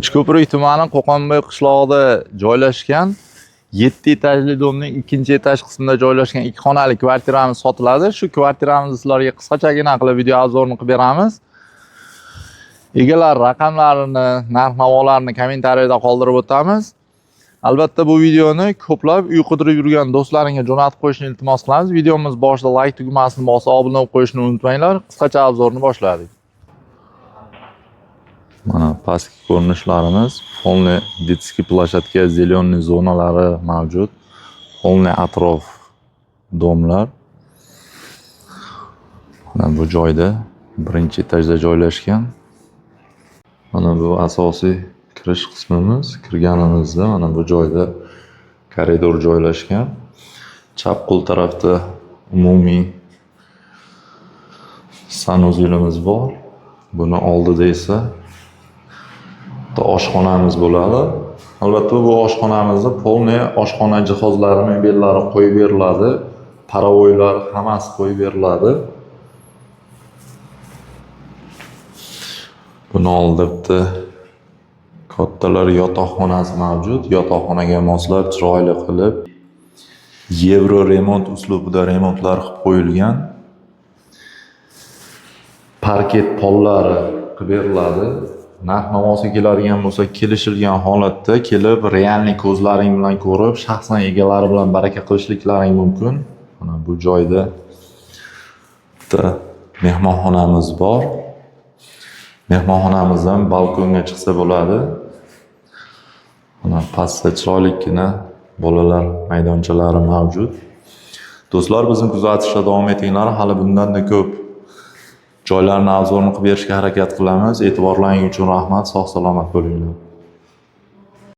Uchko'prik tumani Qo'qonboy qishlog'ida joylashgan 7 etajli domning 2-etaj qismida joylashgan 2 xonali kvartiramiz sotiladi. Shu kvartiramizni sizlarga qisqachagina qilib video obzorini qilib beramiz. Egalar raqamlarini, narx-navolarini kommentariyada qoldirib o'tamiz. Albatta bu videoni ko'plab uy qidirib yurgan do'stlaringga jo'natib qo'yishni iltimos qilamiz. Videomiz boshida like tugmasini bosib, obuna bo'lib qo'yishni unutmanglar. Qisqacha obzorni boshladik. Mana pastki ko'rinishlarimiz, полный детский площадка, zеленый zonalari mavjud. Полный atrof domlar. Mana bu joyda birinchi etajda joylashgan. Mana bu asosiy kirish qismimiz. Kirganimizda mana bu joyda koridor joylashgan. Chap qo'l tarafda umumiy sanuzilimiz bor. Buni oldida esa oshxonamiz bo'ladi. Albatta bu oshxonamizda polniy oshxona jihozlari, mebellari qo'yib beriladi. Paravoylar hammasi qo'yib beriladi. Buni oldida kattalar yotoqxonasi mavjud. Yotoqxonaga moslab chiroyli qilib Yevro remont uslubida remontlar qilib qo'yilgan. Parket pollari qilib beriladi. Narx-navosi keladigan bo'lsa, kelishilgan holatda kelib, realniy ko'zlaring bilan ko'rib, shaxsan egalari bilan baraka qilishliklaring mumkin. Mana bu joyda mehmonxonamiz bor. Mehmonxonamizdan balkonga chiqsa bo'ladi. Mana pastda chiroylikgina bolalar maydonchalari mavjud. Do'stlar, bizni kuzatishda davom etinglar. Hali bundan-da ko'p joylarni obzorini qilib berishga harakat qilamiz. E'tiborlaringiz uchun rahmat. Sog' salomat bo'linglar.